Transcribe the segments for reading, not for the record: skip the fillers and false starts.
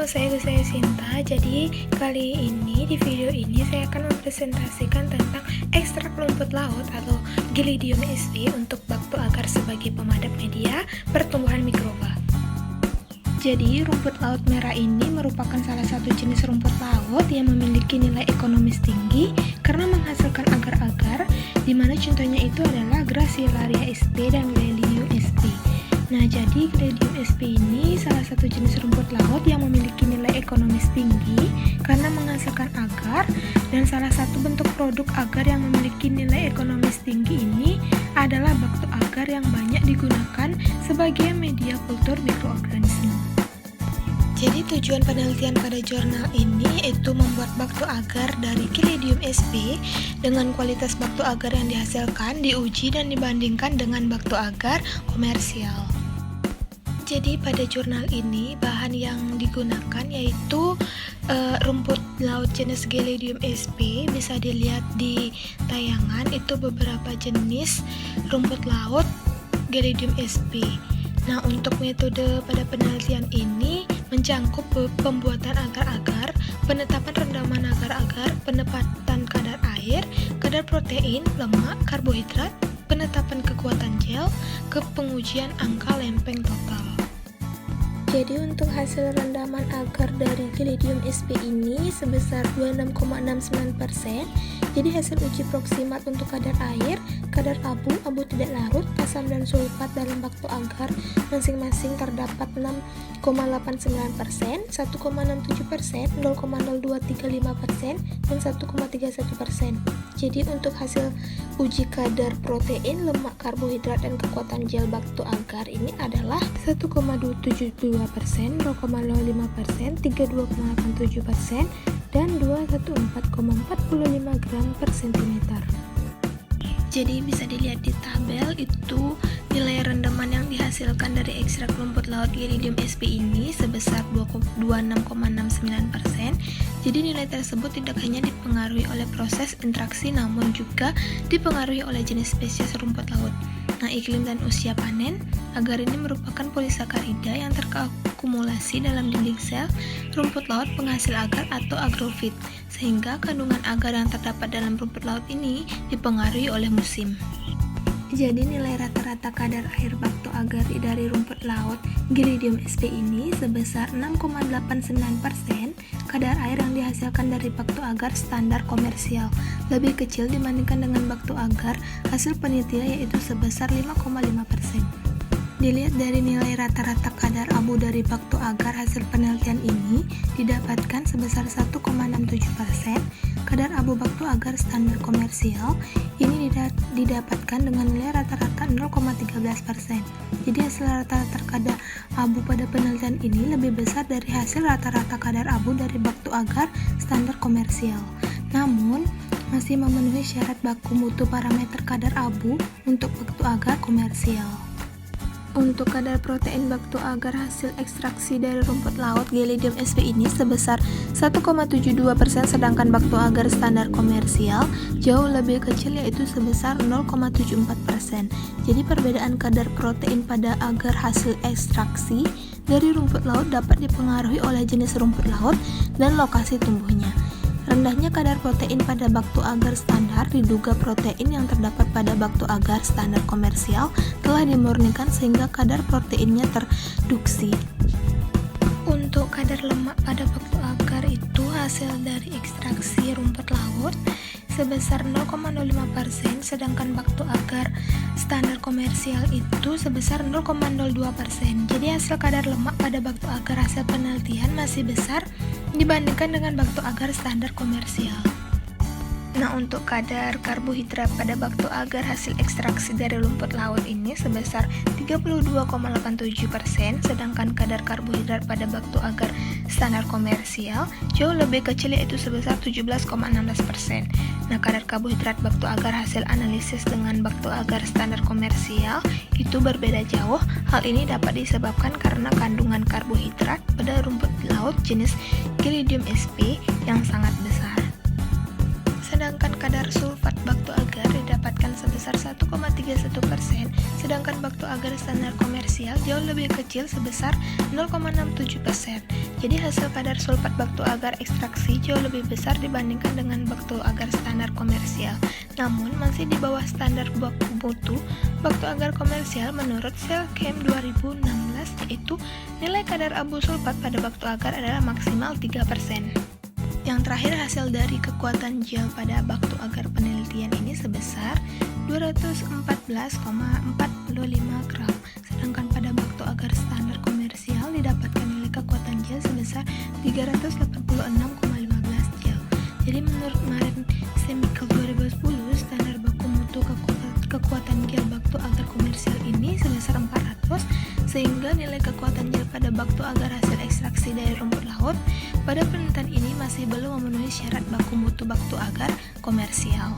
saya Sinta. Jadi kali ini di video ini saya akan mempresentasikan tentang ekstrak rumput laut atau Gelidium sp untuk bakto agar sebagai pemadam media pertumbuhan mikroba. Jadi rumput laut merah ini merupakan salah satu jenis rumput laut yang memiliki nilai ekonomis tinggi karena menghasilkan agar-agar, di mana contohnya itu adalah Gracilaria sp dan Gelidium sp. Nah, jadi Gelidium sp ini salah satu jenis rumput laut yang memiliki nilai ekonomis tinggi karena menghasilkan agar, dan salah satu bentuk produk agar yang memiliki nilai ekonomis tinggi ini adalah bakto agar yang banyak digunakan sebagai media kultur mikroorganisme. Jadi tujuan penelitian pada jurnal ini itu membuat bakto agar dari Gelidium sp dengan kualitas bakto agar yang dihasilkan diuji dan dibandingkan dengan bakto agar komersial. Jadi pada jurnal ini bahan yang digunakan yaitu rumput laut jenis Gelidium sp. Bisa dilihat di tayangan itu beberapa jenis rumput laut Gelidium sp. Nah, untuk metode pada penelitian ini mencangkup pembuatan agar-agar, penetapan rendaman agar-agar, penempatan kadar air, kadar protein, lemak, karbohidrat, penetapan kekuatan gel, ke pengujian angka lempeng total. Jadi untuk hasil rendaman agar dari Gelidium sp ini sebesar 26,69%. Jadi hasil uji proksimat untuk kadar air, kadar abu, abu tidak larut, asam dan sulfat dalam bakto agar masing-masing terdapat 6,89%, 1,67%, 0,0235%, dan 1,31%. Jadi untuk hasil uji kadar protein, lemak, karbohidrat, dan kekuatan gel bakto agar ini adalah 1,272%, 0,05%, 32,87%, dan 214,45 gram per sentimeter. Jadi bisa dilihat di tabel itu nilai rendaman yang dihasilkan dari ekstrak rumput laut Gelidium sp ini sebesar 26,69%. Jadi nilai tersebut tidak hanya dipengaruhi oleh proses interaksi namun juga dipengaruhi oleh jenis spesies rumput laut. Nah, iklim dan usia panen agar ini merupakan polisakarida yang terkumulasi dalam dinding sel rumput laut penghasil agar atau agrofit, sehingga kandungan agar yang terdapat dalam rumput laut ini dipengaruhi oleh musim. Jadi nilai rata-rata kadar air bakto agar dari rumput laut Gelidium sp ini sebesar 6,89%. Kadar air yang dihasilkan dari bakto agar standar komersial lebih kecil dibandingkan dengan bakto agar hasil penelitian yaitu sebesar 5,5%. Dilihat dari nilai rata-rata kadar abu dari bakto agar hasil penelitian ini didapatkan sebesar 1,67%. Kadar abu bakto agar standar komersial ini didapatkan dengan nilai rata-rata 0,13%. Jadi hasil rata-rata kadar abu pada penelitian ini lebih besar dari hasil rata-rata kadar abu dari bakto agar standar komersial. Namun masih memenuhi syarat baku mutu parameter kadar abu untuk bakto agar komersial. Untuk kadar protein bakto agar hasil ekstraksi dari rumput laut Gelidium sp ini sebesar 1,72%, sedangkan bakto agar standar komersial jauh lebih kecil yaitu sebesar 0,74%. Jadi perbedaan kadar protein pada agar hasil ekstraksi dari rumput laut dapat dipengaruhi oleh jenis rumput laut dan lokasi tumbuhnya. Rendahnya kadar protein pada bakto agar standar diduga protein yang terdapat pada bakto agar standar komersial telah dimurnikan sehingga kadar proteinnya terduksi. Untuk kadar lemak pada bakto agar itu hasil dari ekstraksi rumput laut sebesar 0,05%, sedangkan bakto agar standar komersial itu sebesar 0,02%. Jadi hasil kadar lemak pada bakto agar hasil penelitian masih besar dibandingkan dengan bakto agar standar komersial. Nah, untuk kadar karbohidrat pada bakto agar hasil ekstraksi dari rumput laut ini sebesar 32,87%, sedangkan kadar karbohidrat pada bakto agar standar komersial jauh lebih kecil yaitu sebesar 17,16%. Nah, kadar karbohidrat bakto agar hasil analisis dengan bakto agar standar komersial itu berbeda jauh. Hal ini dapat disebabkan karena kandungan karbohidrat pada rumput laut jenis Gelidium sp yang sangat besar. Sedangkan kadar sulfat bakto agar didapatkan sebesar 1,31%, sedangkan bakto agar standar komersial jauh lebih kecil sebesar 0,67%. Jadi hasil kadar sulfat baktu agar ekstraksi jauh lebih besar dibandingkan dengan baktu agar standar komersial. Namun masih di bawah standar baku mutu baktu agar komersial menurut Selchem 2016, yaitu nilai kadar abu sulfat pada baktu agar adalah maksimal 3%. Yang terakhir, hasil dari kekuatan gel pada baktu agar penelitian ini sebesar 214,45 gram, sedangkan pada baktu agar standar komersial didapatkan nilai kekuatan gel sebesar 386,15 gel. Jadi menurut Marin Chemical 2010, standar baku mutu kekuatan gel baktu agar komersial ini sebesar 400, sehingga nilai kekuatan gel pada baktu agar hasil ekstraksi dari rumput laut pada penelitian ini masih belum memenuhi syarat baku mutu baktu agar komersial.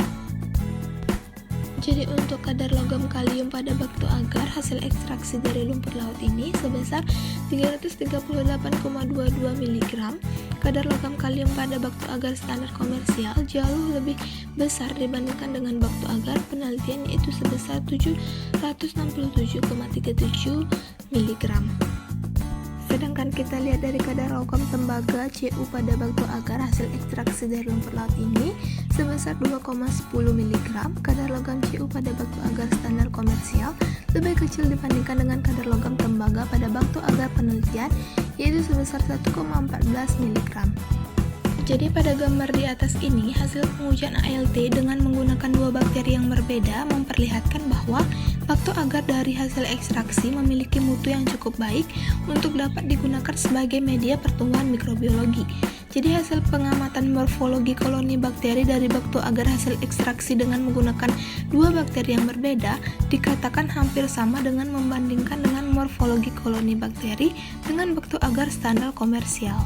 Jadi untuk kadar logam kalium pada baktu agar hasil ekstraksi dari rumput laut ini sebesar 338,22 mg. Kadar logam kalium pada baktu agar standar komersial jauh lebih besar dibandingkan dengan baktu agar penelitian, yaitu sebesar 767,37 mg. Sedangkan kita lihat dari kadar logam tembaga Cu pada baktu agar hasil ekstraksi dari rumput laut ini sebesar 2,10 mg. Kadar logam Cu pada baktu agar standar komersial lebih kecil dibandingkan dengan kadar logam tembaga pada baktu agar penelitian, yaitu sebesar 1,14 mg. Jadi pada gambar di atas ini, hasil pengujian ALT dengan menggunakan dua bakteri yang berbeda memperlihatkan bahwa baktu agar dari hasil ekstraksi memiliki mutu yang cukup baik untuk dapat digunakan sebagai media pertumbuhan mikrobiologi. Jadi hasil pengamatan morfologi koloni bakteri dari baktu agar hasil ekstraksi dengan menggunakan dua bakteri yang berbeda dikatakan hampir sama dengan membandingkan dengan morfologi koloni bakteri dengan baktu agar standar komersial.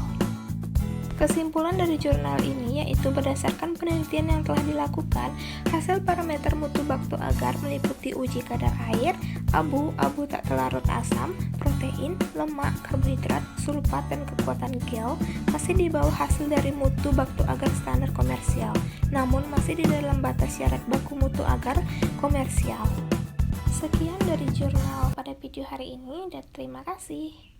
Kesimpulan dari jurnal ini yaitu berdasarkan penelitian yang telah dilakukan, hasil parameter mutu baktu agar meliputi uji kadar air, abu tak terlarut asam, protein, lemak, karbohidrat, sulfat, dan kekuatan gel masih di bawah hasil dari mutu baktu agar standar komersial, namun masih di dalam batas syarat baku mutu agar komersial. Sekian dari jurnal pada video hari ini dan terima kasih.